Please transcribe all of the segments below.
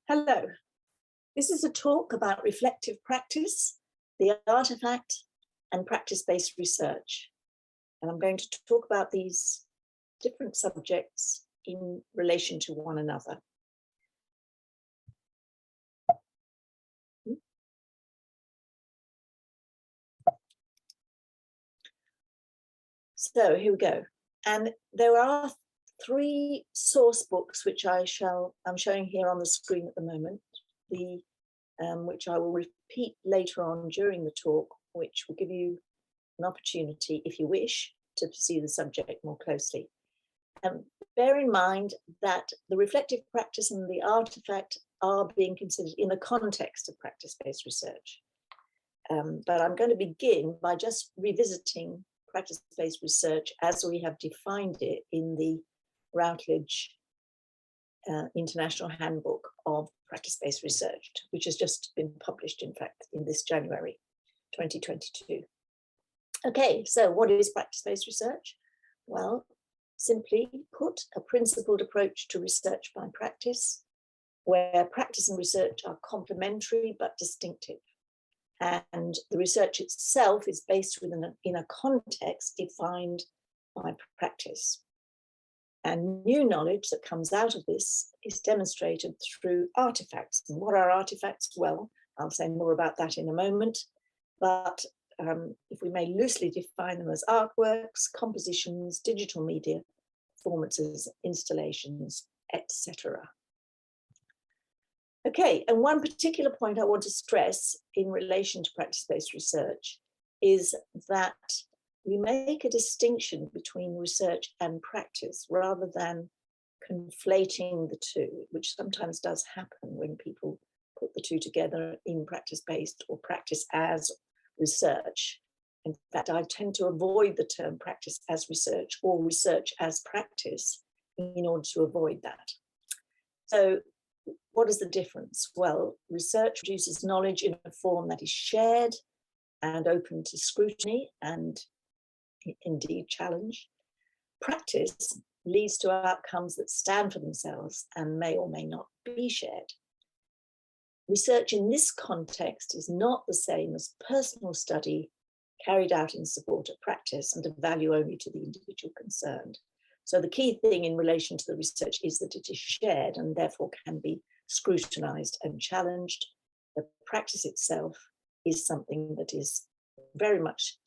Hello, this is a talk about reflective practice, the artifact, and practice-based research. And I'm going to talk about these different subjects in relation to one another. So here we go. And there are three source books which I'm showing here on the screen at the moment, which I will repeat later on during the talk, which will give you an opportunity, if you wish, to pursue the subject more closely. Bear in mind that the reflective practice and the artifact are being considered in the context of practice-based research. But I'm going to begin by just revisiting practice-based research as we have defined it in the Routledge International Handbook of Practice-Based Research, which has just been published, in fact, in this January 2022. Okay, so what is practice-based research? Well, simply put, a principled approach to research by practice, where practice and research are complementary but distinctive. And the research itself is based in a context defined by practice. And new knowledge that comes out of this is demonstrated through artifacts. And what are artifacts? Well, I'll say more about that in a moment. But if we may loosely define them as artworks, compositions, digital media, performances, installations, etc. Okay, and one particular point I want to stress in relation to practice-based research is that we make a distinction between research and practice rather than conflating the two, which sometimes does happen when people put the two together in practice-based or practice as research. In fact, I tend to avoid the term practice as research or research as practice in order to avoid that. So what is the difference? Well, research produces knowledge in a form that is shared and open to scrutiny and indeed challenge. Practice leads to outcomes that stand for themselves and may or may not be shared. Research in this context is not the same as personal study carried out in support of practice and of value only to the individual concerned. So the key thing in relation to the research is that it is shared and therefore can be scrutinized and challenged. The practice itself is something that is very much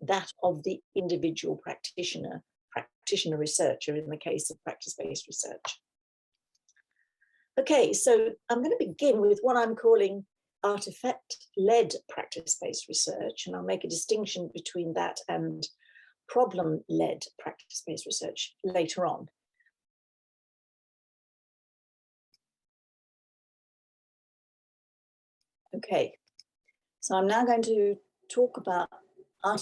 that of the individual practitioner researcher in the case of practice-based research. Okay, so I'm going to begin with what I'm calling artifact-led practice-based research, and I'll make a distinction between that and problem-led practice-based research later on. Okay, so I'm now going to talk about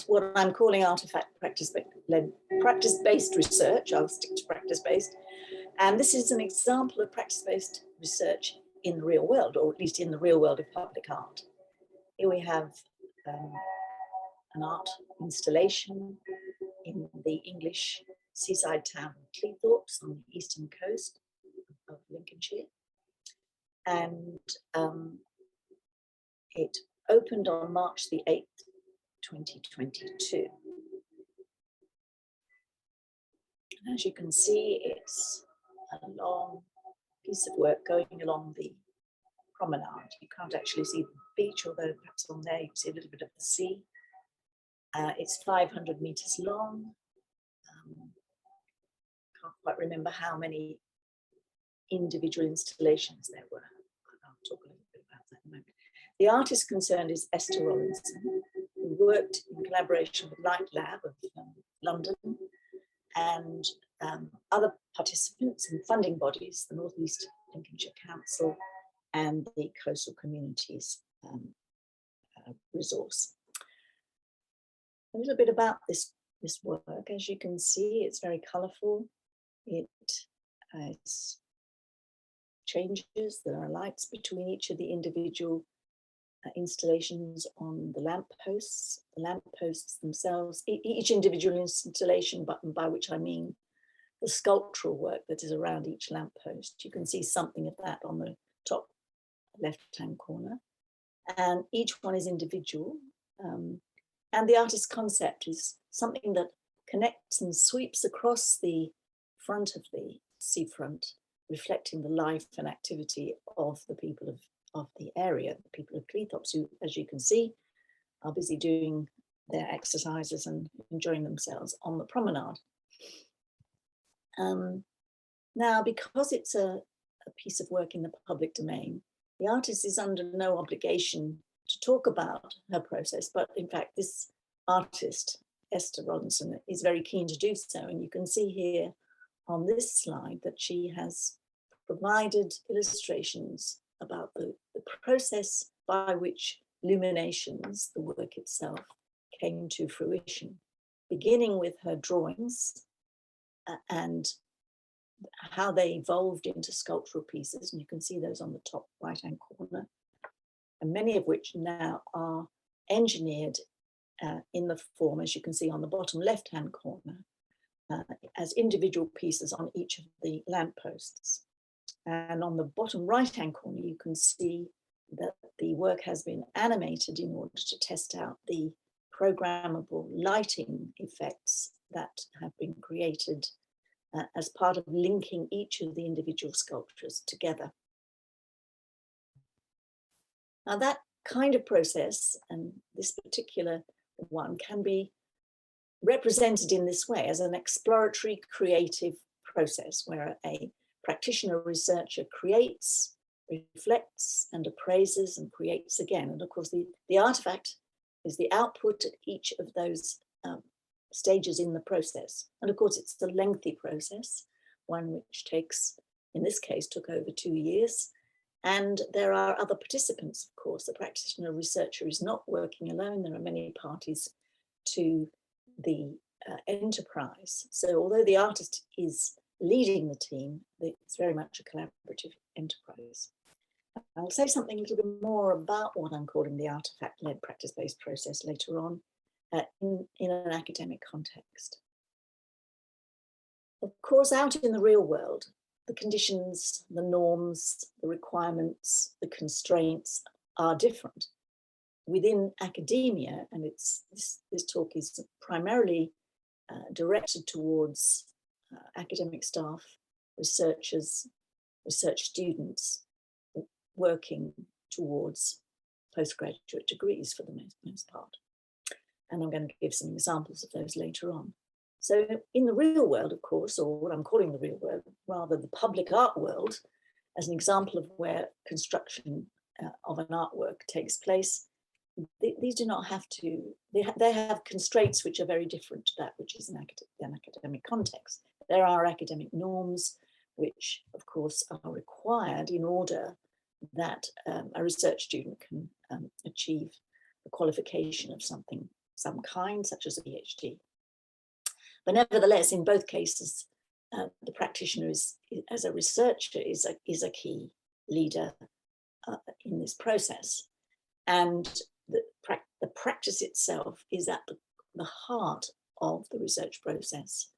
what I'm calling artifact practice-based research. I'll stick to practice-based. And this is an example of practice-based research in the real world, or at least in the real world of public art. Here we have an art installation in the English seaside town of Cleethorpes on the eastern coast of Lincolnshire. And it opened on March the 8th, 2022. And as you can see, it's a long piece of work going along the promenade. You can't actually see the beach, although perhaps on there you can see a little bit of the sea. It's 500 meters long. Can't quite remember how many individual installations there were. I'll talk a little bit about that in a moment. The artist concerned is Esther Rollinson, who worked in collaboration with Light Lab of London and other participants and funding bodies, the North East Lincolnshire Council and the Coastal Communities Resource. A little bit about this work. As you can see, it's very colourful. It has changes. There are lights between each of the individual installations on the lampposts. The lampposts themselves, each individual installation, but by which I mean the sculptural work that is around each lamppost. You can see something of that on the top left-hand corner, and each one is individual. And the artist's concept is something that connects and sweeps across the front of the seafront, reflecting the life and activity of the people of the area, the people of Cleethorpes, who, as you can see, are busy doing their exercises and enjoying themselves on the promenade. Now, because it's a piece of work in the public domain, the artist is under no obligation to talk about her process, but in fact, this artist, Esther Robinson, is very keen to do so. And you can see here on this slide that she has provided illustrations about the process by which Luminations, the work itself, came to fruition, beginning with her drawings and how they evolved into sculptural pieces. And you can see those on the top right-hand corner, and many of which now are engineered in the form, as you can see on the bottom left-hand corner, as individual pieces on each of the lampposts. And on the bottom right-hand corner, you can see that the work has been animated in order to test out the programmable lighting effects that have been created as part of linking each of the individual sculptures together. Now, that kind of process, and this particular one, can be represented in this way as an exploratory creative process where a practitioner researcher creates, reflects, and appraises and creates again. And of course, the artifact is the output at each of those stages in the process. And of course, it's a lengthy process, one which takes, in this case, took over 2 years. And there are other participants, of course. The practitioner researcher is not working alone. There are many parties to the enterprise. So although the artist is leading the team, it's very much a collaborative enterprise. I'll say something a little bit more about what I'm calling the artifact-led practice-based process later on in an academic context. Of course, out in the real world, the conditions, the norms, the requirements, the constraints are different. Within academia, and this talk is primarily directed towards academic staff, researchers, research students working towards postgraduate degrees for the most part. And I'm going to give some examples of those later on. So in the real world, of course, or what I'm calling the real world, rather the public art world, as an example of where construction of an artwork takes place, these do not have to, they have constraints which are very different to that which is in an academic context. There are academic norms which, of course, are required in order that a research student can achieve the qualification of some kind, such as a PhD. But nevertheless, in both cases, the practitioner as a researcher is a key leader in this process. And the practice itself is at the heart of the research process,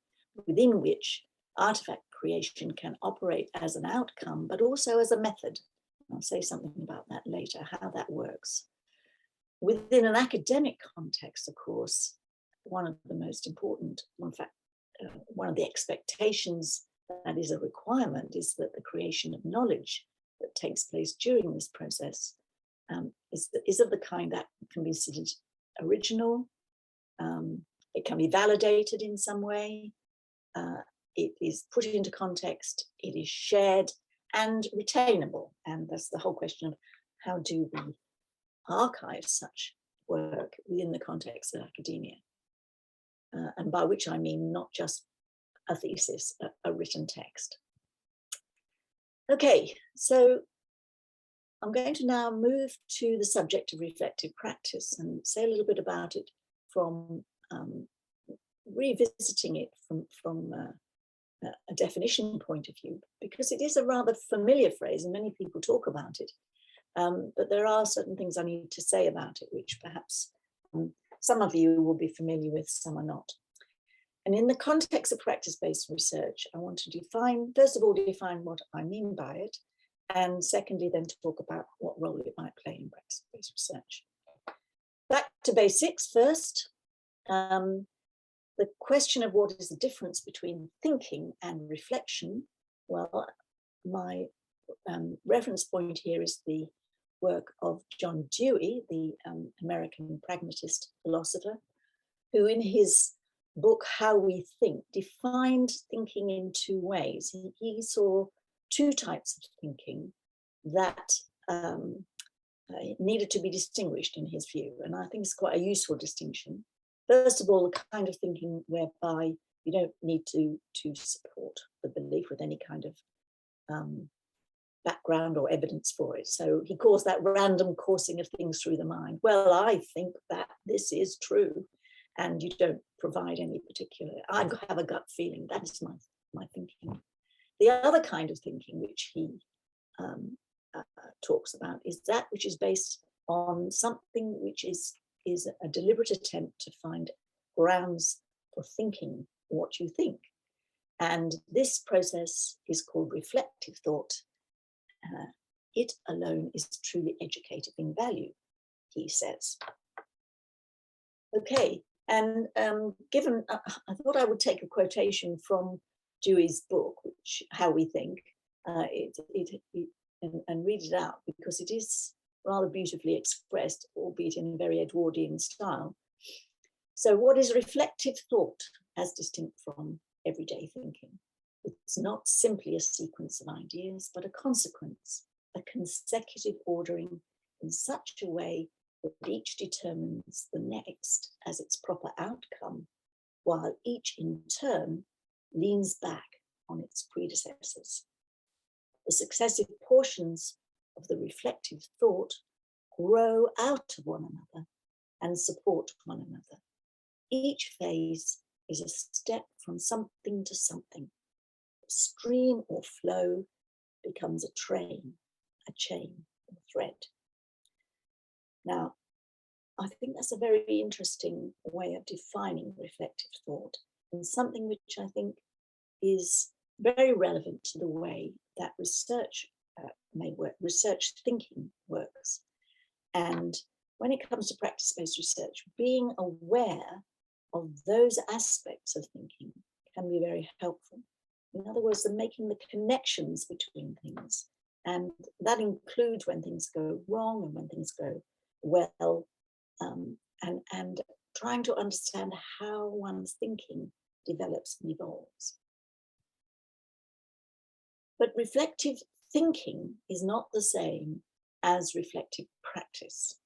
within which artifact creation can operate as an outcome, but also as a method. I'll say something about that later, how that works. Within an academic context, of course, one of the most important, in fact, one of the expectations that is a requirement is that the creation of knowledge that takes place during this process is of the kind that can be considered original, it can be validated in some way, it is put into context, it is shared and retainable. And that's the whole question of how do we archive such work within the context of academia. And by which I mean not just a thesis, a written text. Okay, so I'm going to now move to the subject of reflective practice and say a little bit about it from revisiting it from a definition point of view, because it is a rather familiar phrase and many people talk about it. But there are certain things I need to say about it, which perhaps some of you will be familiar with, some are not. And in the context of practice-based research, I want to define, first of all, define what I mean by it, and secondly, then talk about what role it might play in practice-based research. Back to basics first. The question of what is the difference between thinking and reflection. Well, my reference point here is the work of John Dewey, the American pragmatist philosopher, who in his book, How We Think, defined thinking in two ways. He saw two types of thinking that needed to be distinguished in his view. And I think it's quite a useful distinction. First of all, the kind of thinking whereby you don't need to support the belief with any kind of background or evidence for it. So he calls that random coursing of things through the mind. Well, I think that this is true, and you don't provide any particular, I have a gut feeling, that is my thinking. The other kind of thinking which he talks about is that which is based on something which is a deliberate attempt to find grounds for thinking what you think. And this process is called reflective thought. It alone is truly educative in value, he says. Okay, and given, I thought I would take a quotation from Dewey's book, which How We Think, and read it out, because it is rather beautifully expressed, albeit in a very Edwardian style. So what is reflective thought as distinct from everyday thinking? It's not simply a sequence of ideas, but a consequence, a consecutive ordering in such a way that each determines the next as its proper outcome, while each in turn leans back on its predecessors. The successive portions of the reflective thought grow out of one another and support one another. Each phase is a step from something to something. A stream or flow becomes a train, a chain, a thread. Now, I think that's a very interesting way of defining reflective thought, and something which I think is very relevant to the way that research may work, research thinking works. And when it comes to practice-based research, being aware of those aspects of thinking can be very helpful. In other words, making the connections between things. And that includes when things go wrong and when things go well, and trying to understand how one's thinking develops and evolves. But reflective thinking is not the same as reflective practice.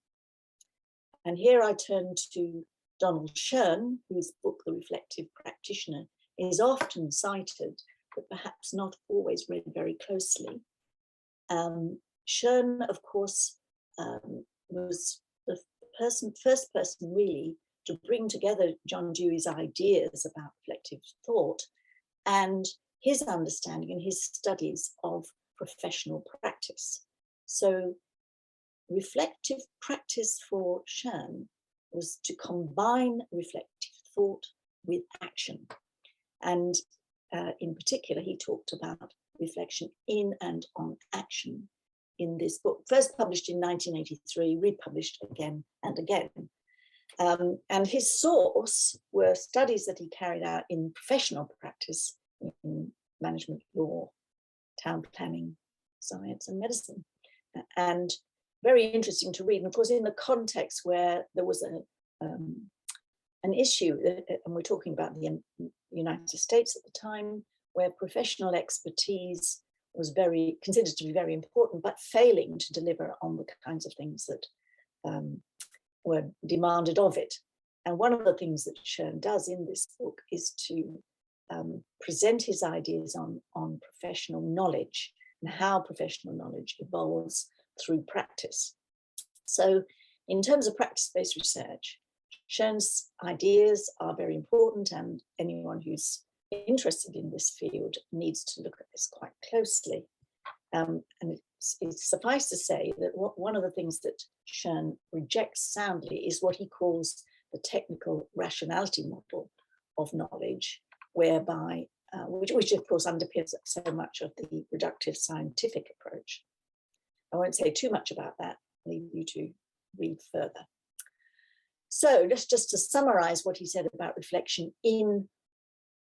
And here I turn to Donald Schoen, whose book, The Reflective Practitioner, is often cited, but perhaps not always read very closely. Schoen, of course, was the first person really to bring together John Dewey's ideas about reflective thought and his understanding and his studies of professional practice. So reflective practice for Schoen was to combine reflective thought with action. And in particular, he talked about reflection in and on action in this book, first published in 1983, republished again and again. And his source were studies that he carried out in professional practice in management law, town planning, science and medicine. And very interesting to read. And of course, in the context where there was an issue, and we're talking about the United States at the time, where professional expertise was considered to be very important, but failing to deliver on the kinds of things that were demanded of it. And one of the things that Schoen does in this book is to present his ideas on professional knowledge and how professional knowledge evolves through practice. So in terms of practice-based research, Schoen's ideas are very important, and anyone who's interested in this field needs to look at this quite closely. And it's suffice to say that one of the things that Schoen rejects soundly is what he calls the technical rationality model of knowledge, whereby, which of course underpins so much of the reductive scientific approach. I won't say too much about that, leave you to read further. So just to summarize what he said about reflection in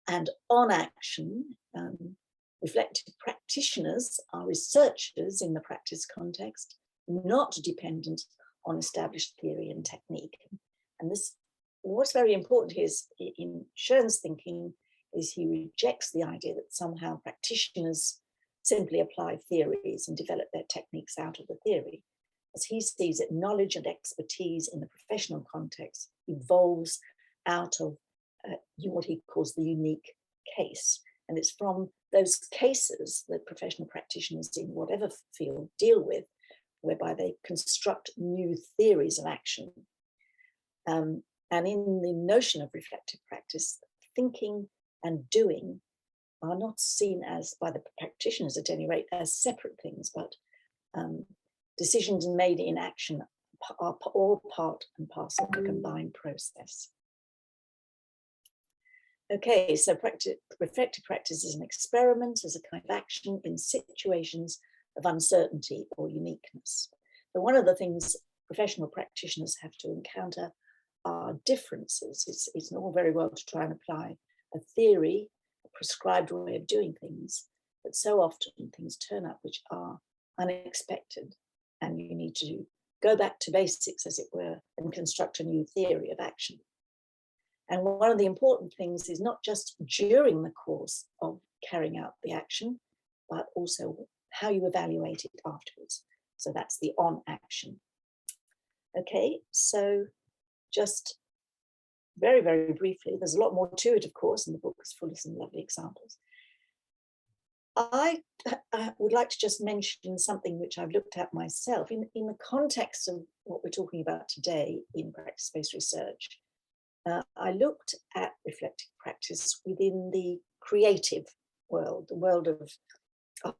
and on action, reflective practitioners are researchers in the practice context, not dependent on established theory and technique. And this, what's very important here is in Schoen's thinking is he rejects the idea that somehow practitioners simply apply theories and develop their techniques out of the theory. As he sees it, knowledge and expertise in the professional context evolves out of what he calls the unique case. And it's from those cases that professional practitioners in whatever field deal with, whereby they construct new theories of action. And in the notion of reflective practice, thinking and doing are not seen as, by the practitioners at any rate, as separate things, but decisions made in action are all part and parcel of a combined process. Okay, so reflective practice is an experiment, as a kind of action in situations of uncertainty or uniqueness. So one of the things professional practitioners have to encounter are differences. It's not all very well to try and apply a theory, a prescribed way of doing things, but so often things turn up which are unexpected, and you need to go back to basics, as it were, and construct a new theory of action. And one of the important things is not just during the course of carrying out the action, but also how you evaluate it afterwards. So that's the on action. Okay, so just very, very briefly, there's a lot more to it, of course, and the book is full of some lovely examples. I would like to just mention something which I've looked at myself in the context of what we're talking about today in practice-based research. I looked at reflective practice within the creative world, the world of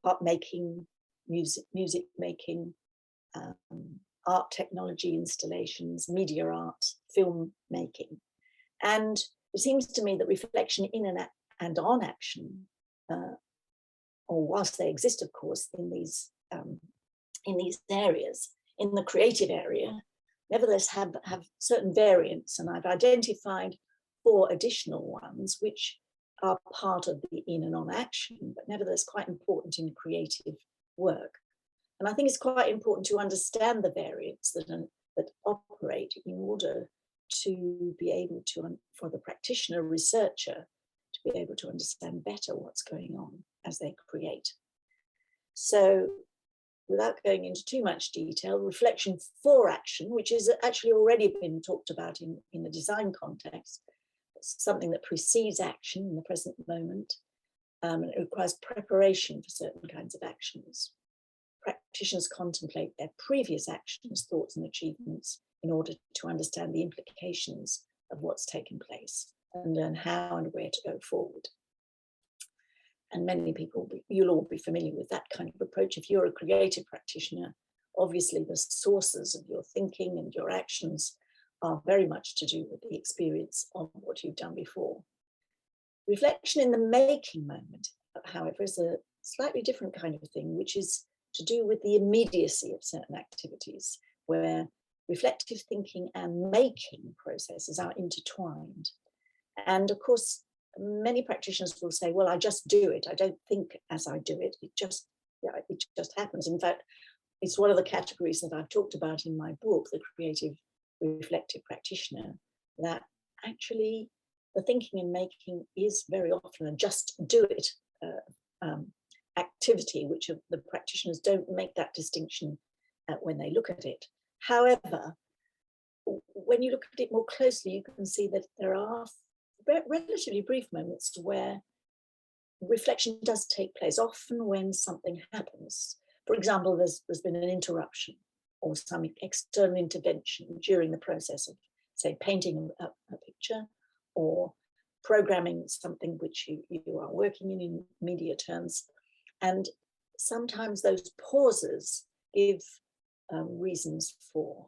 art making, music making, art technology installations, media art, film making. And it seems to me that reflection in and on action, or whilst they exist, of course, in these areas, in the creative area, nevertheless have certain variants, and I've identified 4 additional ones which are part of the in and on action, but nevertheless quite important in creative work. And I think it's quite important to understand the variants that operate in order to be able to, for the practitioner researcher, to be able to understand better what's going on as they create. So, without going into too much detail, reflection for action, which is actually already been talked about in the design context, something that precedes action in the present moment, and it requires preparation for certain kinds of actions. Practitioners contemplate their previous actions, thoughts, and achievements in order to understand the implications of what's taken place and learn how and where to go forward. And many people, you'll all be familiar with that kind of approach. If you're a creative practitioner, obviously the sources of your thinking and your actions are very much to do with the experience of what you've done before. Reflection in the making moment, however, is a slightly different kind of thing, which is to do with the immediacy of certain activities, where reflective thinking and making processes are intertwined. And of course, many practitioners will say, well, I just do it. I don't think as I do it. It just happens. In fact, it's one of the categories that I've talked about in my book, The Creative Reflective Practitioner, that actually the thinking and making is very often a just do it activity, which the practitioners don't make that distinction when they look at it. However, when you look at it more closely, you can see that there are relatively brief moments where reflection does take place, often when something happens. For example, there's been an interruption or some external intervention during the process of, say, painting a picture or programming something which you are working in media terms. And sometimes those pauses give reasons for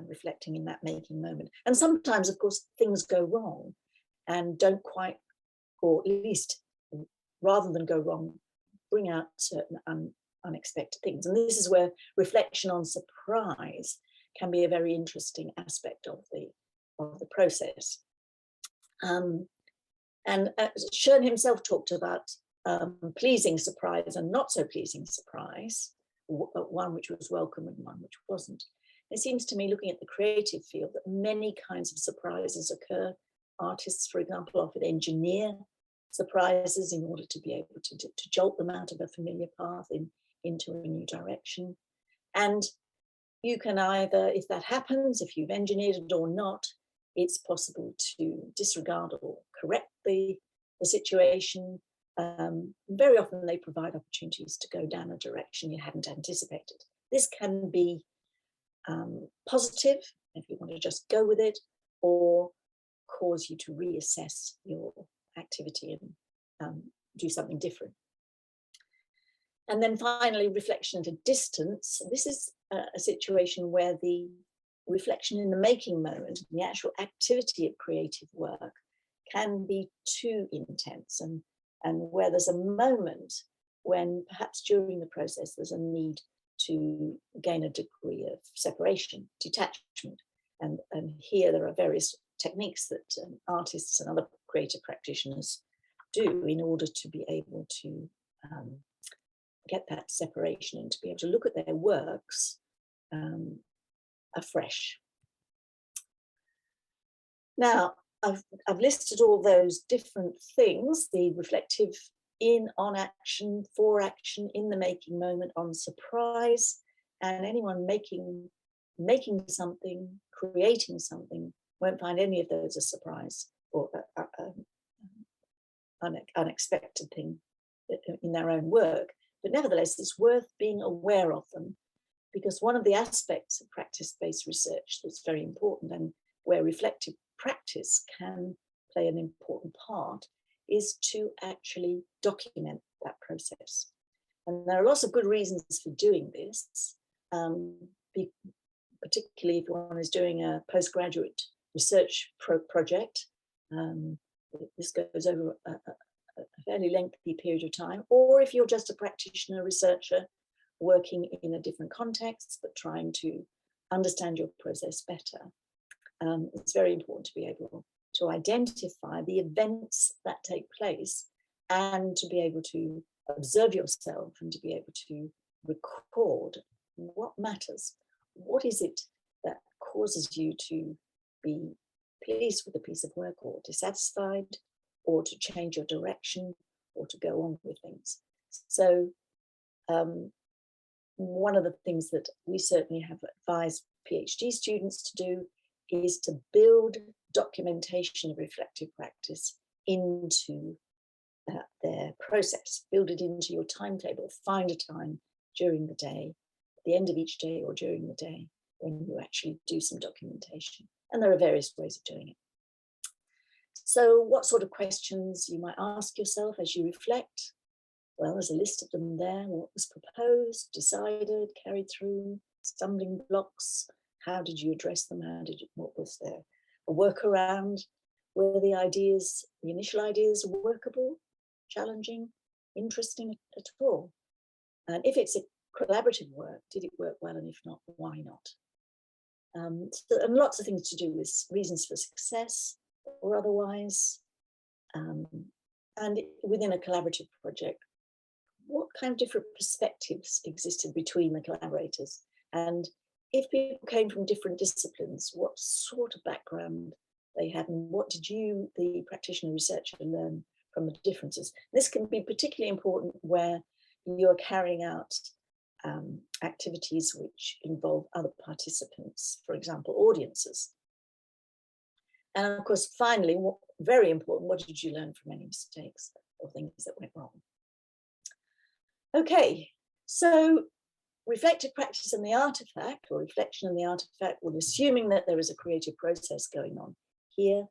reflecting in that making moment. And sometimes, of course, things go wrong and don't quite, or at least rather than go wrong, bring out certain unexpected things. And this is where reflection on surprise can be a very interesting aspect of the process. And Schoen himself talked about pleasing surprise and not so pleasing surprise, one which was welcome and one which wasn't. It seems to me, looking at the creative field, that many kinds of surprises occur. Artists, for example, often engineer surprises in order to be able to jolt them out of a familiar path into a new direction. And you can either, if that happens, if you've engineered it or not, it's possible to disregard or correct the situation. Very often they provide opportunities to go down a direction you hadn't anticipated. This can be positive, if you want to just go with it, or cause you to reassess your activity and do something different. And then finally, reflection at a distance. This is a situation where the reflection in the making moment, the actual activity of creative work, can be too intense, and where there's a moment when perhaps during the process there's a need to gain a degree of separation, detachment. And here there are various techniques that artists and other creative practitioners do in order to be able to get that separation and to be able to look at their works afresh. Now, I've listed all those different things: the reflective, in, on action, for action, in the making moment, on surprise. And anyone making something, creating something, won't find any of those a surprise or unexpected thing in their own work. But nevertheless, it's worth being aware of them, because one of the aspects of practice-based research that's very important, and where reflective practice can play an important part, is to actually document that process. And there are lots of good reasons for doing this, particularly if one is doing a postgraduate research project. This goes over a fairly lengthy period of time, or if you're just a practitioner, researcher, working in a different context, but trying to understand your process better. It's very important to be able to identify the events that take place and to be able to observe yourself and to be able to record what matters. What is it that causes you to be pleased with a piece of work, or dissatisfied, or to change your direction, or to go on with things? So one of the things that we certainly have advised PhD students to do is to build documentation of reflective practice into their process. Build it into your timetable. Find a time during the day, at the end of each day or during the day, when you actually do some documentation. And there are various ways of doing it. So what sort of questions you might ask yourself as you reflect? Well, there's a list of them there. What was proposed, decided, carried through, stumbling blocks? How did you address them? What was there? A workaround? Were the ideas, the initial ideas, workable, challenging, interesting at all? And if it's a collaborative work, did it work well? And if not, why not? And lots of things to do with reasons for success or otherwise. And within a collaborative project, what kind of different perspectives existed between the collaborators? And if people came from different disciplines, what sort of background they had, and what did you, the practitioner researcher, learn from the differences? This can be particularly important where you're carrying out activities which involve other participants, for example, audiences. And of course, finally, very important, what did you learn from any mistakes or things that went wrong? Okay, so reflective practice and the artifact, or reflection and the artifact, well, assuming that there is a creative process going on here.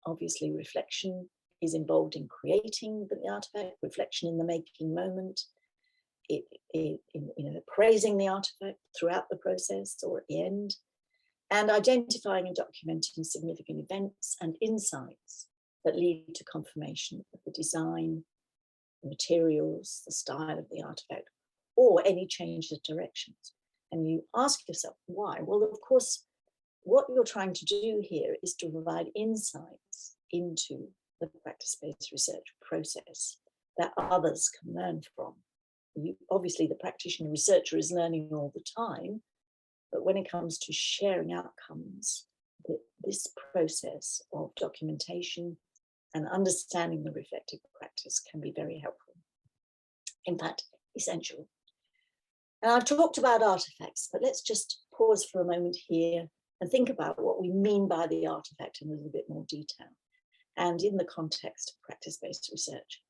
Obviously, reflection is involved in creating the artifact, reflection in the making moment, praising the artifact throughout the process or at the end, and identifying and documenting significant events and insights that lead to confirmation of the design the materials, the style of the artifact, or any change of directions. And you ask yourself, why? Well, of course, what you're trying to do here is to provide insights into the practice-based research process that others can learn from. Obviously, the practitioner researcher is learning all the time, but when it comes to sharing outcomes, this process of documentation and understanding the reflective practice can be very helpful. In fact, essential. And I've talked about artifacts, but let's just pause for a moment here and think about what we mean by the artifact in a little bit more detail, and in the context of practice-based research.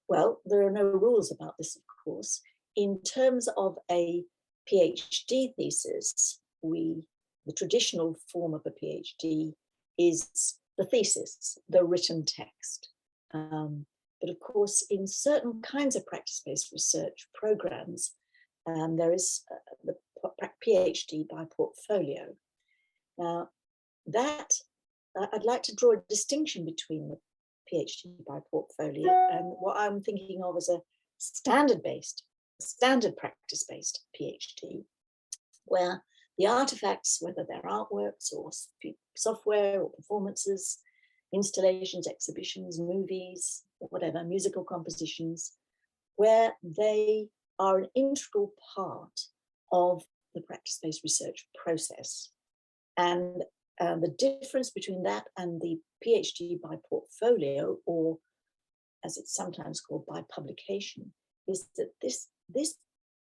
Well, there are no rules about this, of course. In terms of a PhD thesis, the traditional form of a PhD is the thesis, the written text. But of course, in certain kinds of practice-based research programs, there is the PhD by portfolio. Now, that I'd like to draw a distinction between the PhD by portfolio and what I'm thinking of as a standard practice-based PhD, where the artifacts, whether they're artworks or software or performances, installations, exhibitions, movies, whatever, musical compositions, where they are an integral part of the practice-based research process. And the difference between that and the PhD by portfolio, or as it's sometimes called, by publication, is that this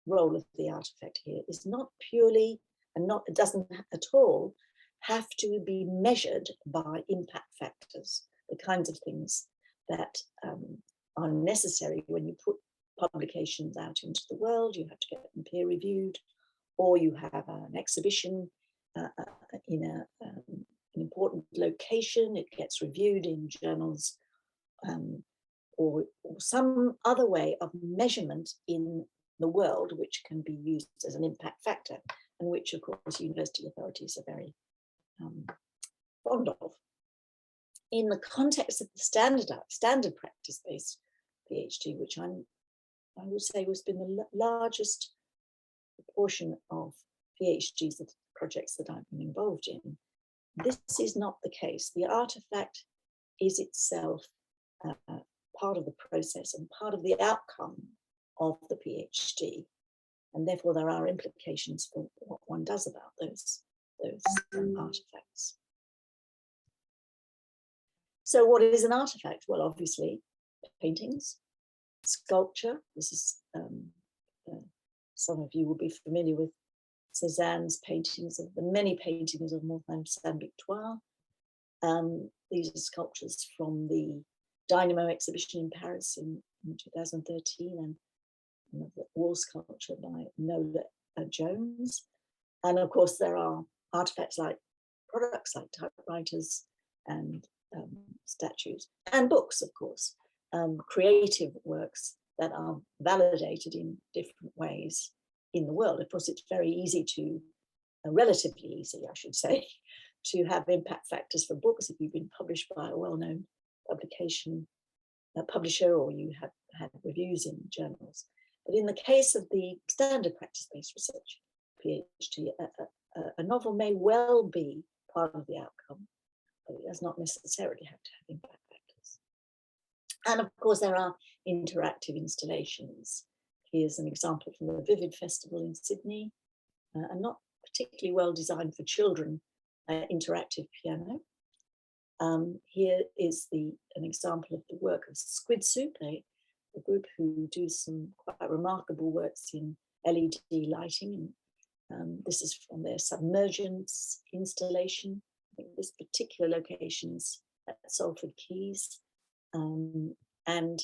role of the artifact here is not purely, and it doesn't at all have to be measured by impact factors, the kinds of things that are necessary when you put publications out into the world. You have to get them peer reviewed, or you have an exhibition in an important location, it gets reviewed in journals, or some other way of measurement in the world which can be used as an impact factor, and which of course university authorities are very fond of. In the context of the standard practice-based PhD, which I would say has been the largest proportion of PhDs, the projects that I've been involved in, this is not the case. The artifact is itself part of the process and part of the outcome of the PhD, and therefore there are implications for what one does about those artifacts. So what is an artifact? Well, obviously paintings, sculpture. This is some of you will be familiar with Cézanne's paintings, of the many paintings of Montaigne Saint-Victoire. These are sculptures from the Dynamo exhibition in Paris in 2013, and the wall sculpture by Nola Jones. And of course, there are artifacts like products like typewriters and statues, and books, of course, creative works that are validated in different ways in the world. Of course, it's very easy to, relatively easy, I should say, to have impact factors for books if you've been published by a well-known publisher, or you have had reviews in journals. But in the case of the standard practice-based research PhD, a novel may well be part of the outcome, but it does not necessarily have to have impact factors. And of course, there are interactive installations. Here's an example from the Vivid Festival in Sydney, a not particularly well designed for children interactive piano. Here is an example of the work of Squid Soup, a group who do some quite remarkable works in LED lighting. And this is from their Submergence installation. I think this particular location is at Salford Quays. And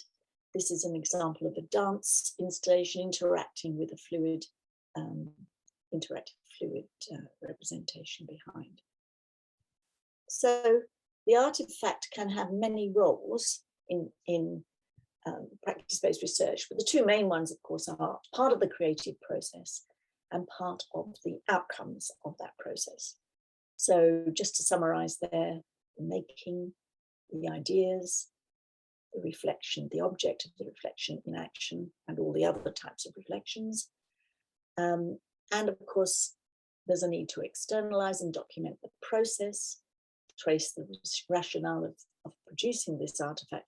this is an example of a dance installation interacting with a fluid, interactive fluid representation behind. So the artifact can have many roles in practice-based research, but the two main ones, of course, are part of the creative process and part of the outcomes of that process. So just to summarize there, the making, the ideas, the reflection, the object of the reflection in action, and all the other types of reflections. And of course, there's a need to externalize and document the process, trace the rationale of producing this artifact,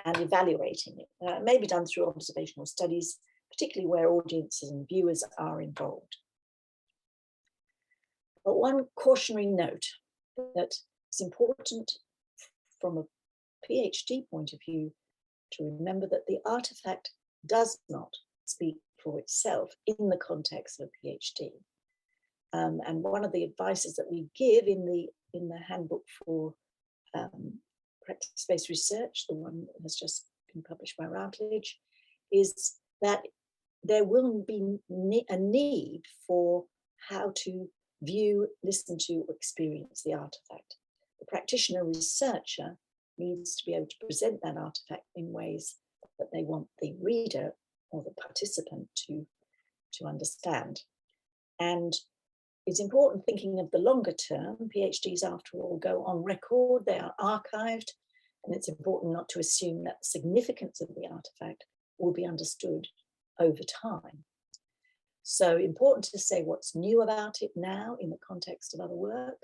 and evaluating it. It may be done through observational studies, particularly where audiences and viewers are involved. But one cautionary note that it's important from a PhD point of view to remember that the artifact does not speak for itself in the context of a PhD. And one of the advices that we give in the Handbook for Practice-Based Research, the one that has just been published by Routledge, is that there will be a need for how to view, listen to, or experience the artifact. The practitioner researcher needs to be able to present that artifact in ways that they want the reader or the participant to understand. And it's important thinking of the longer term. PhDs, after all, go on record, they are archived, and it's important not to assume that the significance of the artifact will be understood over time. So important to say what's new about it now in the context of other work,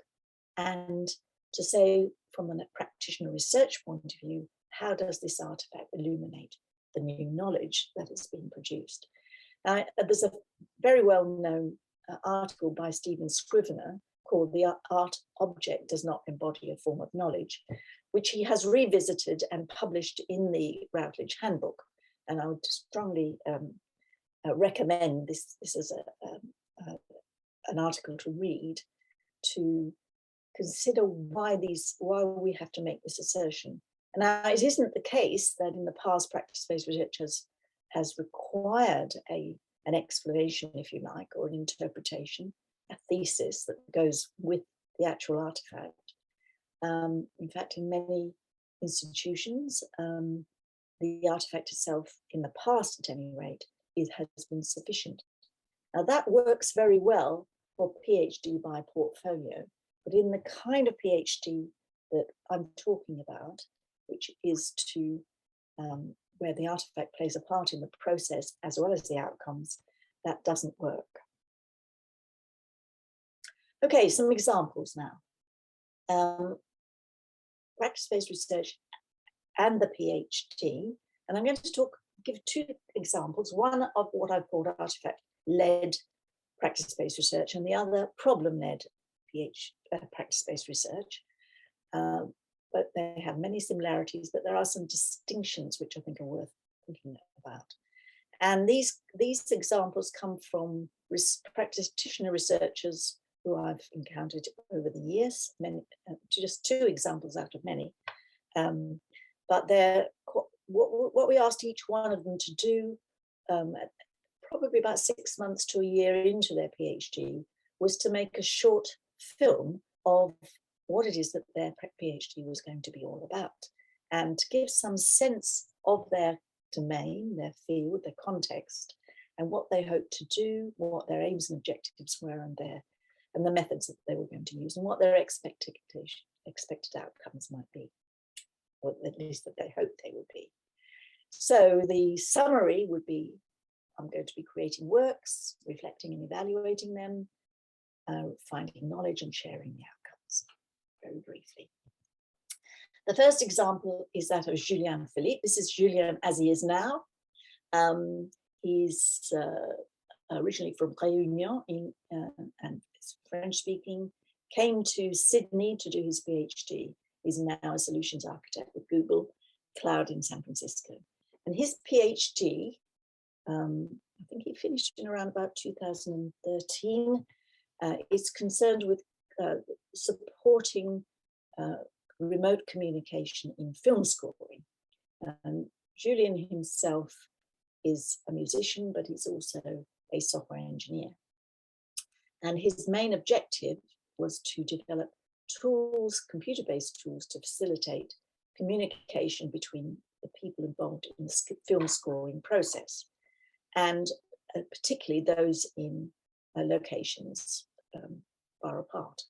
and to say from a practitioner research point of view, how does this artifact illuminate the new knowledge that is being produced? There's a very well-known article by Stephen Scrivener called "The Art Object Does Not Embody a Form of Knowledge," which he has revisited and published in the Routledge Handbook. And I would strongly recommend this as an article to read, to consider why we have to make this assertion. And now, it isn't the case that in the past practice-based research has required an explanation, if you like, or an interpretation, a thesis that goes with the actual artifact. In fact, in many institutions, the artifact itself, in the past at any rate, has been sufficient. Now that works very well for PhD by portfolio, but in the kind of PhD that I'm talking about, which is where the artifact plays a part in the process as well as the outcomes, that doesn't work. Okay, some examples now. Practice-based research and the PhD, and I'm going to give two examples, one of what I've called artifact-led practice-based research and the other problem-led practice-based research. But they have many similarities, but there are some distinctions which I think are worth thinking about. And these examples come from practitioner researchers who I've encountered over the years, just two examples out of many. But what we asked each one of them to do, probably about 6 months to a year into their PhD, was to make a short film of what it is that their PhD was going to be all about, and to give some sense of their domain, their field, their context, and what they hoped to do, what their aims and objectives were, and the methods that they were going to use, and what their expected outcomes might be, or at least that they hoped they would be. So the summary would be, I'm going to be creating works, reflecting and evaluating them, finding knowledge and sharing the outcomes, very briefly. The first example is that of Julien Philippe. This is Julien as he is now. He's originally from Réunion and is French-speaking, came to Sydney to do his PhD. He's now a solutions architect with Google Cloud in San Francisco. And his PhD, I think he finished in around about 2013, is concerned with supporting remote communication in film scoring. And Julien himself is a musician, but he's also a software engineer. And his main objective was to develop tools, computer-based tools, to facilitate communication between the people involved in the film scoring process, and particularly those in locations far apart.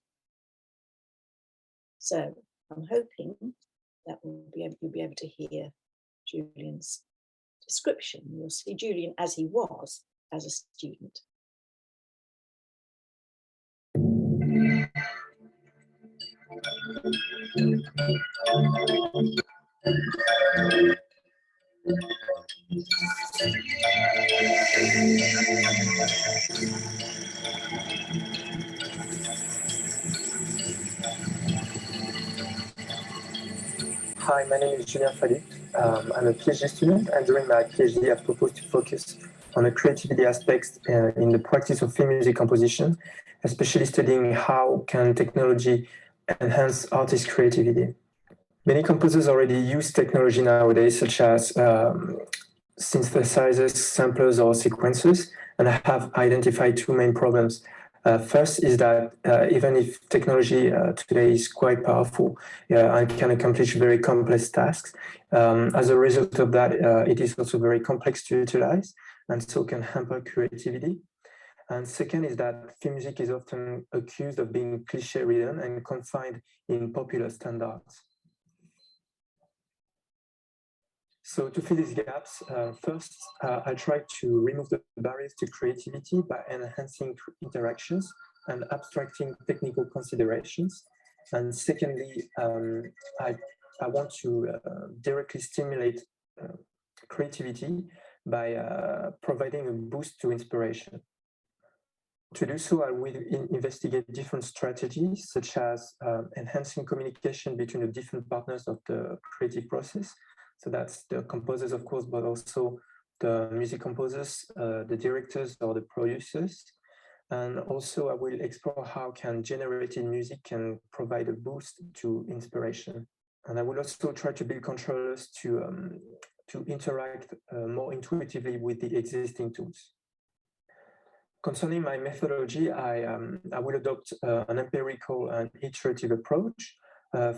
So I'm hoping that you'll be able to hear Julian's description. You'll see Julian as he was as a student. Hi, my name is Julian Fadi. I'm a PhD student, and during my PhD, I've proposed to focus on the creativity aspects in the practice of film music composition, especially studying how can technology enhance artist creativity. Many composers already use technology nowadays, such as synthesizers, samplers, or sequencers, and I have identified two main problems. First is that even if technology today is quite powerful and can accomplish very complex tasks, as a result of that, it is also very complex to utilize and so can hamper creativity. And second is that film music is often accused of being cliché-ridden and confined in popular standards. So to fill these gaps, first, I try to remove the barriers to creativity by enhancing interactions and abstracting technical considerations. And secondly, I want to directly stimulate creativity by providing a boost to inspiration. To do so, I will investigate different strategies, such as enhancing communication between the different partners of the creative process. So that's the composers, of course, but also the music composers, the directors or the producers. And also I will explore how can generated music can provide a boost to inspiration. And I will also try to build controllers to interact more intuitively with the existing tools. Concerning my methodology, I will adopt an empirical and iterative approach.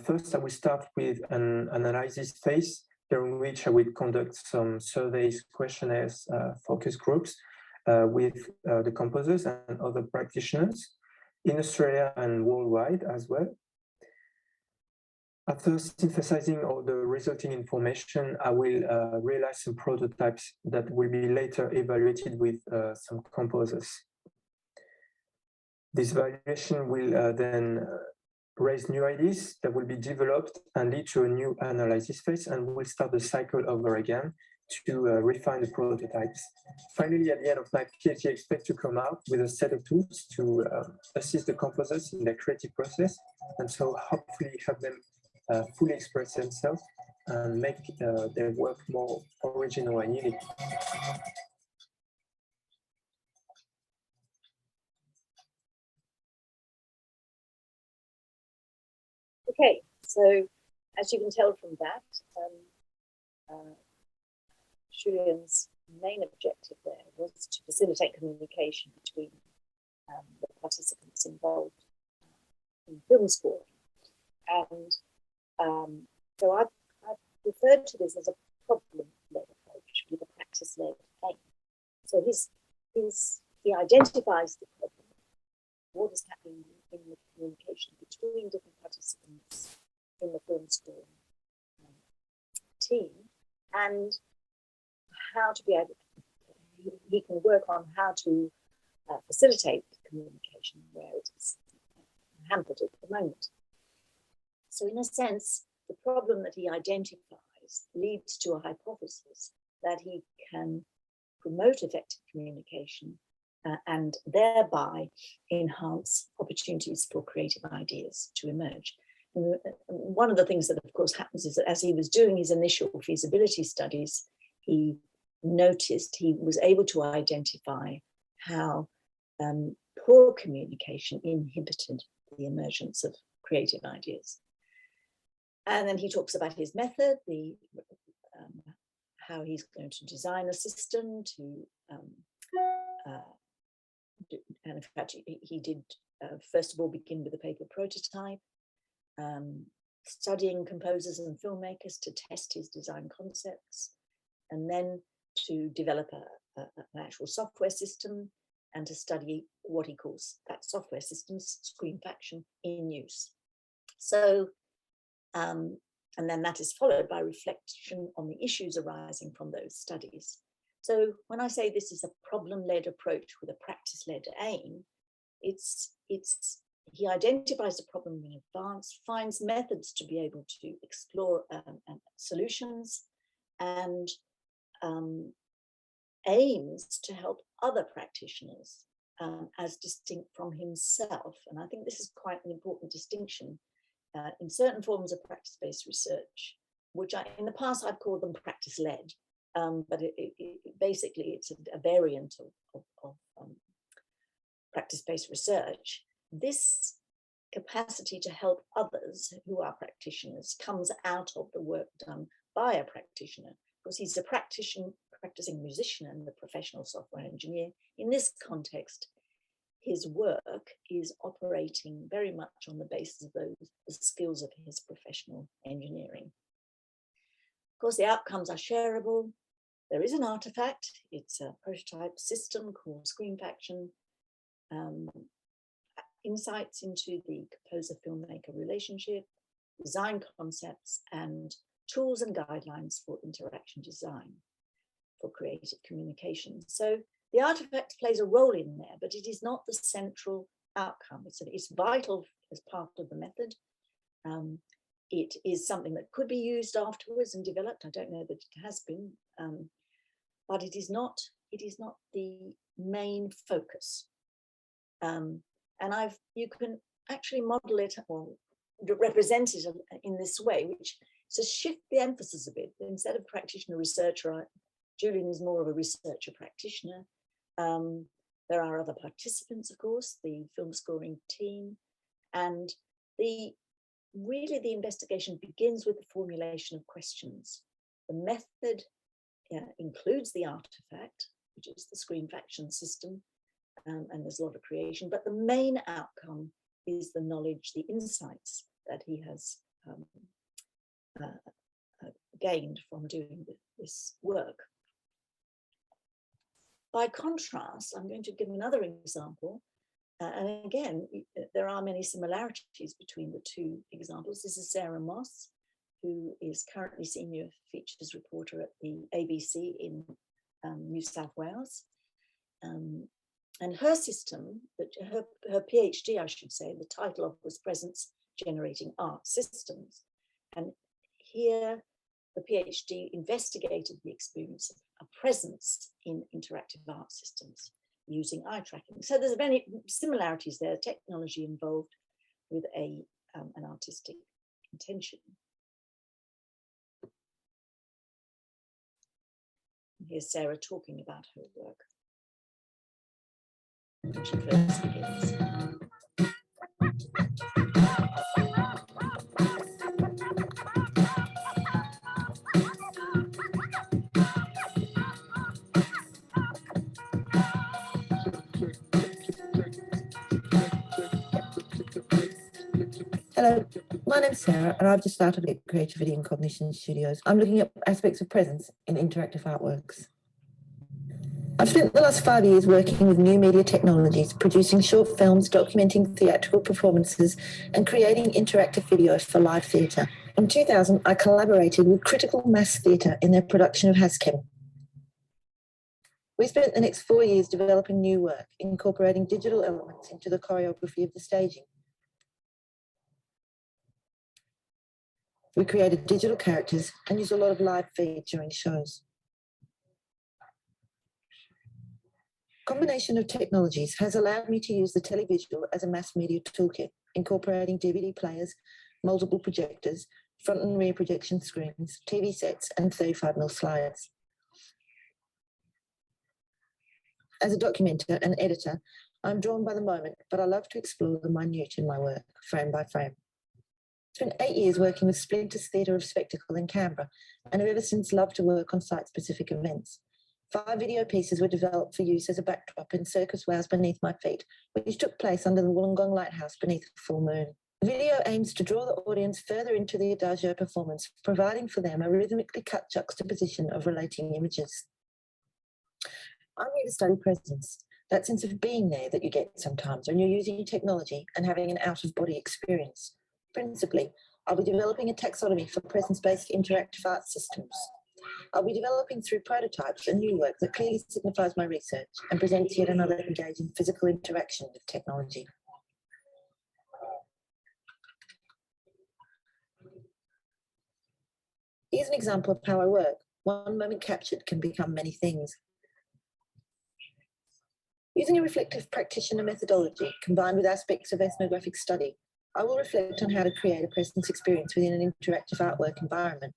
First, I will start with an analysis phase, during which I will conduct some surveys, questionnaires, focus groups with the composers and other practitioners in Australia and worldwide as well. After synthesizing all the resulting information, I will realize some prototypes that will be later evaluated with some composers. This evaluation will then raise new ideas that will be developed and lead to a new analysis phase, and we'll start the cycle over again to refine the prototypes. Finally, at the end of my PhD, I expect to come out with a set of tools to assist the composers in their creative process, and so hopefully help them fully express themselves and make their work more original and unique. Okay, so as you can tell from that, Julian's main objective there was to facilitate communication between the participants involved in film scoring. And so I've referred to this as a problem-led approach with a practice-led aim. So he identifies the problem, what is happening in the communication between different participants in the film scoring team, and how to be able to, he can work on how to facilitate communication where it is hampered at the moment. So in a sense, the problem that he identifies leads to a hypothesis that he can promote effective communication and thereby enhance opportunities for creative ideas to emerge. And one of the things that, of course, happens is that as he was doing his initial feasibility studies, he noticed he was able to identify how poor communication inhibited the emergence of creative ideas. And then he talks about his method, how he's going to design a system to, and in fact, he did first of all begin with a paper prototype, studying composers and filmmakers to test his design concepts, and then to develop an actual software system and to study what he calls that software system's screenfaction in use. So And then that is followed by reflection on the issues arising from those studies. So when I say this is a problem-led approach with a practice-led aim, he identifies the problem in advance, finds methods to be able to explore solutions, and aims to help other practitioners as distinct from himself. And I think this is quite an important distinction in certain forms of practice-based research, which in the past I've called them practice-led, but basically it's a variant of practice-based research. This capacity to help others who are practitioners comes out of the work done by a practitioner, because he's a practicing musician and a professional software engineer. In this context, his work is operating very much on the basis of the skills of his professional engineering. Of course, the outcomes are shareable. There is an artifact. It's a prototype system called ScreenFaction. Insights into the composer-filmmaker relationship, design concepts, and tools and guidelines for interaction design for creative communication. So the artifact plays a role in there, but it is not the central outcome. It's vital as part of the method. It is something that could be used afterwards and developed. I don't know that it has been, but it is not the main focus. And you can actually model it or represent it in this way, which is to shift the emphasis a bit. Instead of practitioner researcher, Julian is more of a researcher practitioner. There are other participants, of course, the film scoring team, and really the investigation begins with the formulation of questions. The method includes the artifact, which is the ScreenFaction system, and there's a lot of creation, but the main outcome is the knowledge, the insights that he has gained from doing this work. By contrast, I'm going to give another example, and again, there are many similarities between the two examples. This is Sarah Moss, who is currently senior features reporter at the ABC in New South Wales. And her system, her PhD, I should say, the title of was Presence Generating Art Systems. And here, the PhD investigated the experience of presence in interactive art systems using eye tracking. So there's many similarities there, technology involved with an artistic intention. Here's Sarah talking about her work. She first begins. Hello, my name's Sarah, and I've just started at Creativity and Cognition Studios. I'm looking at aspects of presence in interactive artworks. I've spent the last 5 years working with new media technologies, producing short films, documenting theatrical performances, and creating interactive videos for live theatre. In 2000, I collaborated with Critical Mass Theatre in their production of Haskem. We spent the next 4 years developing new work, incorporating digital elements into the choreography of the staging. We created digital characters and used a lot of live feed during shows. Combination of technologies has allowed me to use the televisual as a mass media toolkit, incorporating DVD players, multiple projectors, front and rear projection screens, TV sets, and 35mm slides. As a documenter and editor, I'm drawn by the moment, but I love to explore the minute in my work, frame by frame. I spent 8 years working with Splinters Theatre of Spectacle in Canberra, and have ever since loved to work on site-specific events. 5 video pieces were developed for use as a backdrop in Circus Wows Beneath My Feet, which took place under the Wollongong Lighthouse beneath a full moon. The video aims to draw the audience further into the adagio performance, providing for them a rhythmically cut juxtaposition of relating images. I'm here to study presence, that sense of being there that you get sometimes when you're using technology and having an out-of-body experience. Principally, I'll be developing a taxonomy for presence-based interactive art systems. I'll be developing through prototypes a new work that clearly signifies my research and presents yet another engaging physical interaction with technology. Here's an example of how I work. One moment captured can become many things. Using a reflective practitioner methodology combined with aspects of ethnographic study, I will reflect on how to create a presence experience within an interactive artwork environment.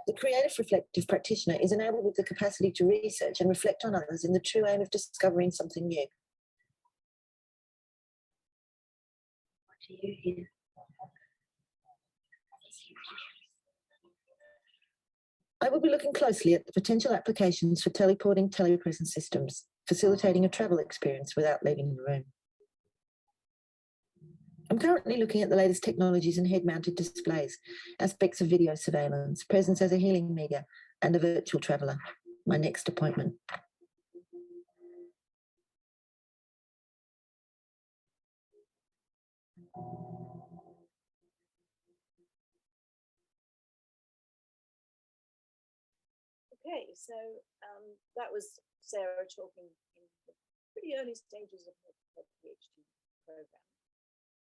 The Creative Reflective Practitioner is enabled with the capacity to research and reflect on others in the true aim of discovering something new. What do you hear? I will be looking closely at the potential applications for teleporting telepresence systems, facilitating a travel experience without leaving the room. I'm currently looking at the latest technologies in head-mounted displays, aspects of video surveillance, presence as a healing media, and a virtual traveller, my next appointment. Okay, so that was Sarah talking in the pretty early stages of her PhD program.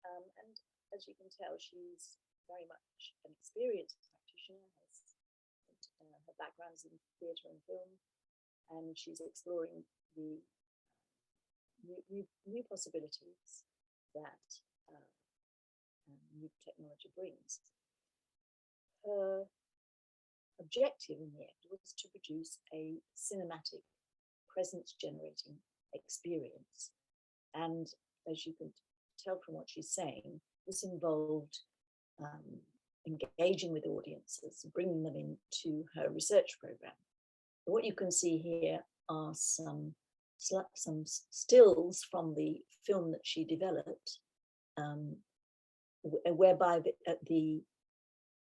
And as you can tell, she's very much an experienced practitioner, her background's in theatre and film, and she's exploring the new possibilities that new technology brings. Her objective in the end was to produce a cinematic presence-generating experience. And as you can tell from what she's saying, this involved engaging with audiences, bringing them into her research program. What you can see here are some stills from the film that she developed, whereby the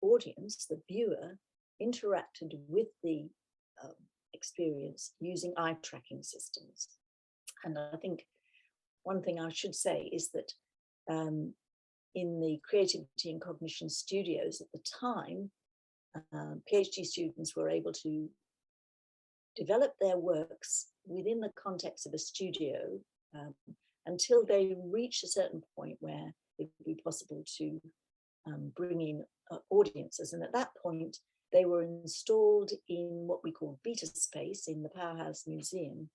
audience, the viewer, interacted with the experience using eye tracking systems. And I think one thing I should say is that in the Creativity and Cognition studios at the time, PhD students were able to develop their works within the context of a studio until they reached a certain point where it would be possible to bring in audiences. And at that point, they were installed in what we call beta space in the Powerhouse Museum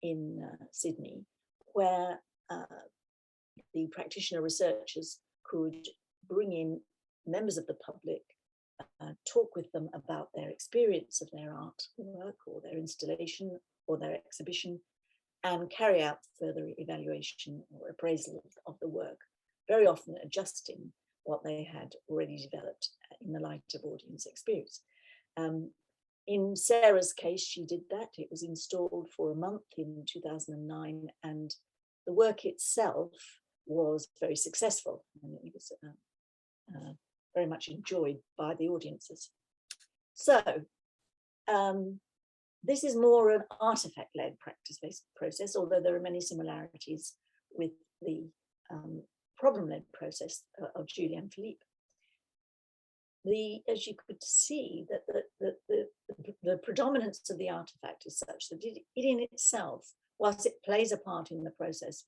in Sydney, where the practitioner researchers could bring in members of the public, talk with them about their experience of their artwork or their installation or their exhibition, and carry out further evaluation or appraisal of the work, very often adjusting what they had already developed in the light of audience experience. In Sarah's case, she did that. It was installed for a month in 2009, and the work itself was very successful, and it was very much enjoyed by the audiences. So this is more an artifact-led practice-based process, although there are many similarities with the problem-led process of Julian Philippe. As you could see, that the predominance of the artifact is such that it in itself, whilst it plays a part in the process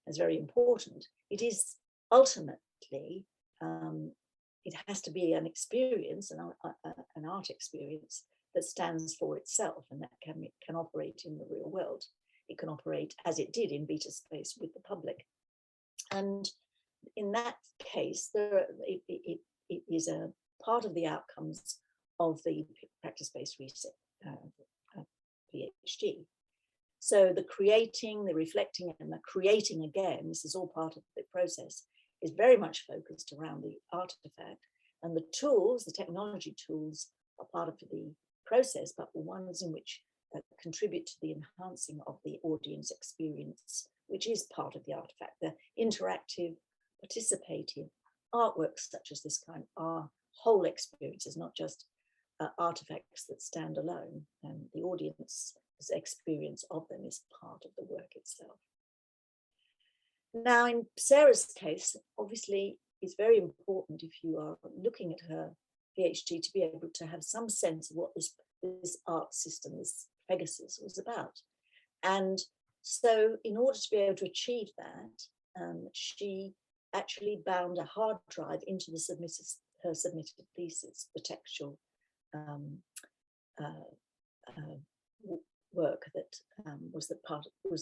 as very important, it is ultimately, it has to be an experience, an art experience that stands for itself, and that can operate in the real world. It can operate as it did in beta space with the public. And in that case, it is a part of the outcomes of the practice-based research PhD. So the creating, the reflecting, and the creating again, this is all part of the process, is very much focused around the artifact, and the tools, the technology tools, are part of the process, but the ones in which contribute to the enhancing of the audience experience, which is part of the artifact. The interactive, participative artworks such as this kind are whole experiences, not just artifacts that stand alone, and the audience's experience of them is part of the work itself. Now, in Sarah's case, obviously, it's very important if you are looking at her PhD to be able to have some sense of what this art system, this Pegasus, was about. And so in order to be able to achieve that, she actually bound a hard drive into her submitted thesis, the textual work that was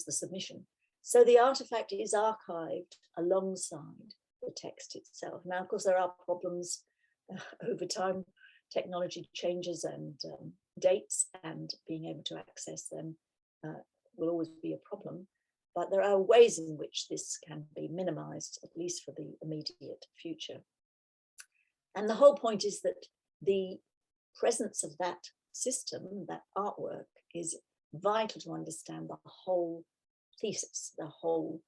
the submission. So the artifact is archived alongside the text itself. Now, of course, there are problems over time. Technology changes and dates, and being able to access them will always be a problem. But there are ways in which this can be minimized, at least for the immediate future. And the whole point is that the presence of that system, that artwork, is vital to understand the whole thesis, the whole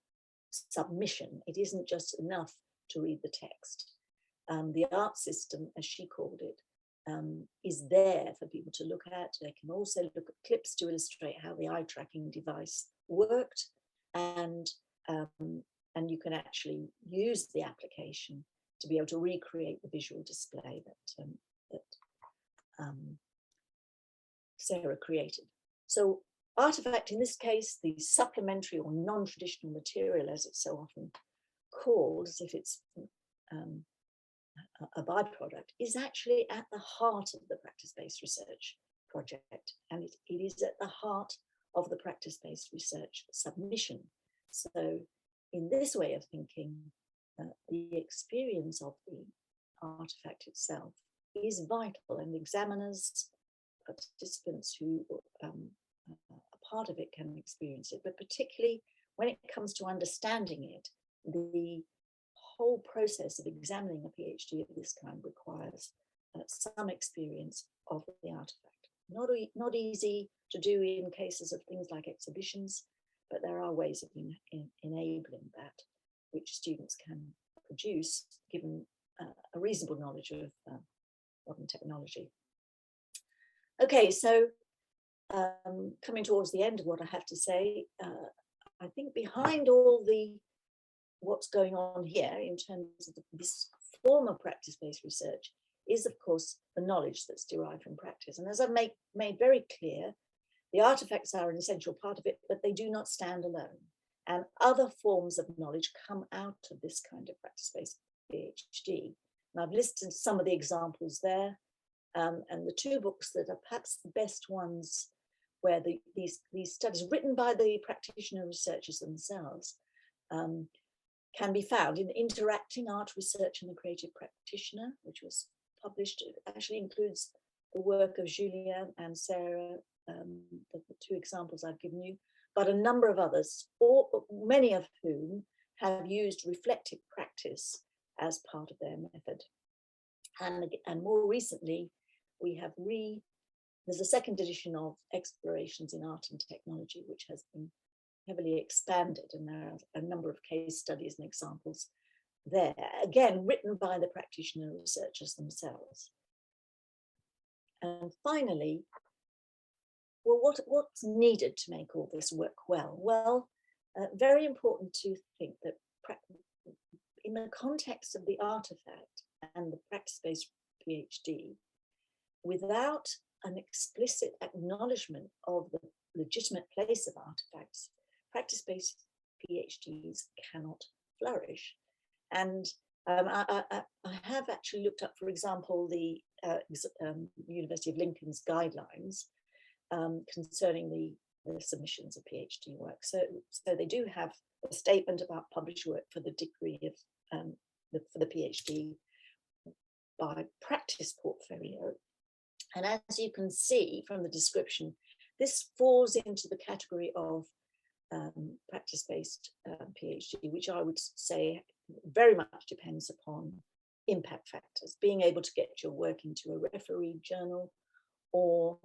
submission. It isn't just enough to read the text. The art system, as she called it, is there for people to look at. They can also look at clips to illustrate how the eye tracking device worked, and you can actually use the application to be able to recreate the visual display that Sarah created. So artifact, in this case, the supplementary or non-traditional material, as it's so often called, as if it's a byproduct, is actually at the heart of the practice-based research project, and it is at the heart of the practice-based research submission. So in this way of thinking, the experience of the artifact itself is vital, and examiners, participants who are part of it can experience it, but particularly when it comes to understanding it, the whole process of examining a PhD of this kind requires some experience of the artifact. Not easy to do in cases of things like exhibitions, but there are ways of enabling that, which students can produce given a reasonable knowledge of modern technology. Okay, so coming towards the end of what I have to say, I think behind all what's going on here in terms of this form of practice-based research is, of course, the knowledge that's derived from practice. And as I've made very clear, the artifacts are an essential part of it, but they do not stand alone. And other forms of knowledge come out of this kind of practice-based PhD. And I've listed some of the examples there. And the two books that are perhaps the best ones, where these studies written by the practitioner researchers themselves can be found in Interacting Art Research and the Creative Practitioner, which was published. It actually includes the work of Julien and Sarah, the two examples I've given you, but a number of others, many of whom have used reflective practice as part of their method. And more recently, we have there's a second edition of Explorations in Art and Technology, which has been heavily expanded, and there are a number of case studies and examples there, again, written by the practitioner researchers themselves. And finally, well, what's needed to make all this work well? Well, very important to think that in the context of the artifact and the practice-based PhD, without an explicit acknowledgement of the legitimate place of artifacts, practice-based PhDs cannot flourish. And I have actually looked up, for example, the University of Lincoln's guidelines concerning the submissions of PhD work. So they do have a statement about published work for the degree of for the PhD by practice portfolio. And as you can see from the description, this falls into the category of practice-based PhD, which I would say very much depends upon impact factors, being able to get your work into a refereed journal or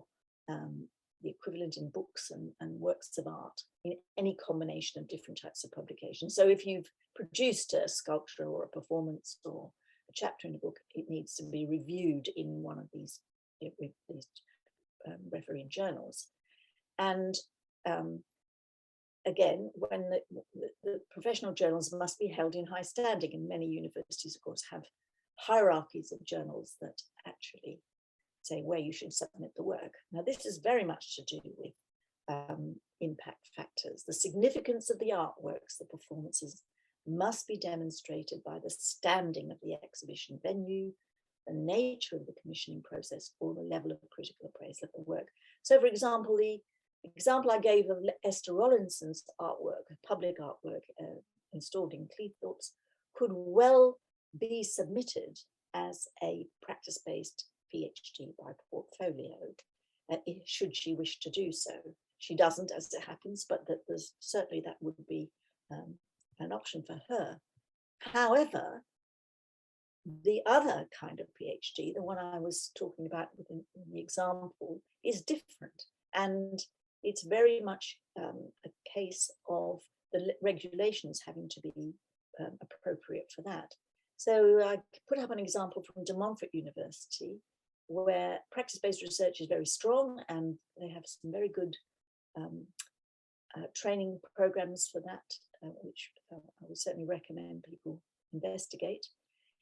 the equivalent in books and works of art in any combination of different types of publications. So if you've produced a sculpture or a performance or a chapter in a book, it needs to be reviewed in one of these refereed journals. And again, when the professional journals must be held in high standing, and many universities, of course, have hierarchies of journals that actually say where you should submit the work. Now, this is very much to do with impact factors. The significance of the artworks, the performances, must be demonstrated by the standing of the exhibition venue, the nature of the commissioning process, or the level of critical appraisal of the work. So, for example, the example I gave of Esther Rollinson's artwork, a public artwork installed in Cleethorpes, could well be submitted as a practice-based PhD by portfolio, should she wish to do so. She doesn't, as it happens, but there's certainly that would be an option for her. However, the other kind of PhD, the one I was talking about in the example, is different. And it's very much a case of the regulations having to be appropriate for that. So I put up an example from De Montfort University, where practice-based research is very strong, and they have some very good training programs for that, which I would certainly recommend people investigate.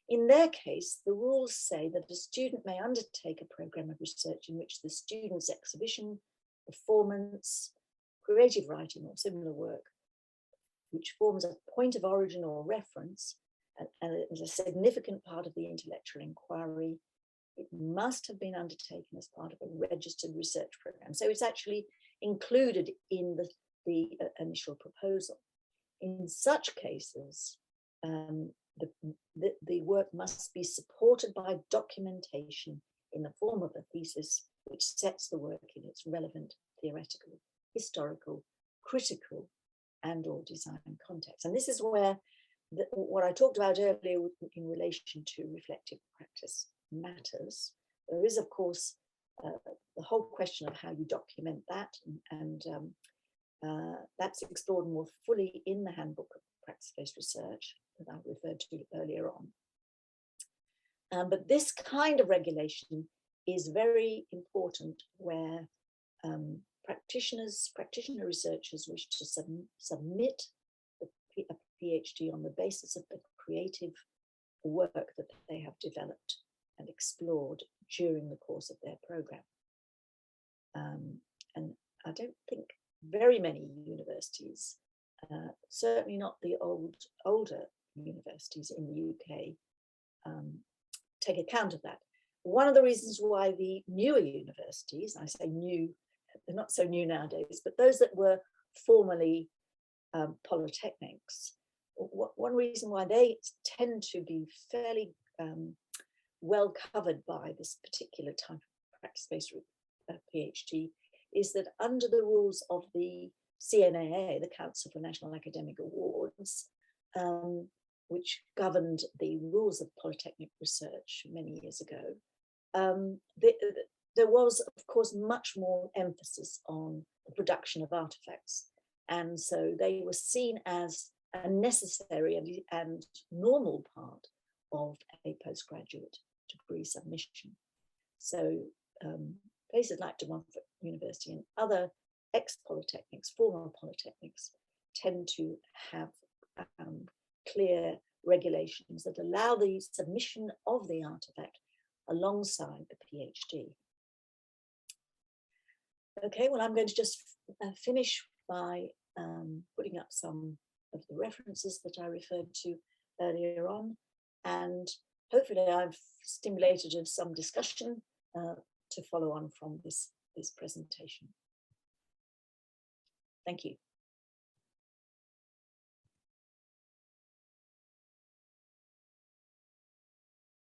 In their case, the rules say that a student may undertake a program of research in which the student's exhibition, performance, creative writing or similar work, which forms a point of origin or reference, and it is a significant part of the intellectual inquiry, it must have been undertaken as part of a registered research program. So it's actually included in the initial proposal. In such cases, the work must be supported by documentation in the form of a thesis which sets the work in its relevant theoretical, historical, critical, and or design context. And this is where what I talked about earlier in relation to reflective practice matters. There is, of course, the whole question of how you document that, and that's explored more fully in the Handbook of Practice-Based Research that I referred to earlier on. But this kind of regulation is very important where practitioner researchers wish to submit a PhD on the basis of the creative work that they have developed and explored during the course of their program. And I don't think very many universities, certainly not the older universities in the UK, take account of that. One of the reasons why the newer universities, I say new, they're not so new nowadays, but those that were formerly polytechnics, one reason why they tend to be fairly well covered by this particular type of practice-based PhD is that under the rules of the CNAA, the Council for National Academic Awards, which governed the rules of polytechnic research many years ago, there was, of course, much more emphasis on the production of artifacts. And so they were seen as a necessary and normal part of a postgraduate degree submission. So places like De Montfort University and other ex-polytechnics, former polytechnics, tend to have clear regulations that allow the submission of the artifact alongside the PhD. Okay, well, I'm going to just finish by putting up some of the references that I referred to earlier on, and hopefully I've stimulated some discussion to follow on from this presentation. Thank you.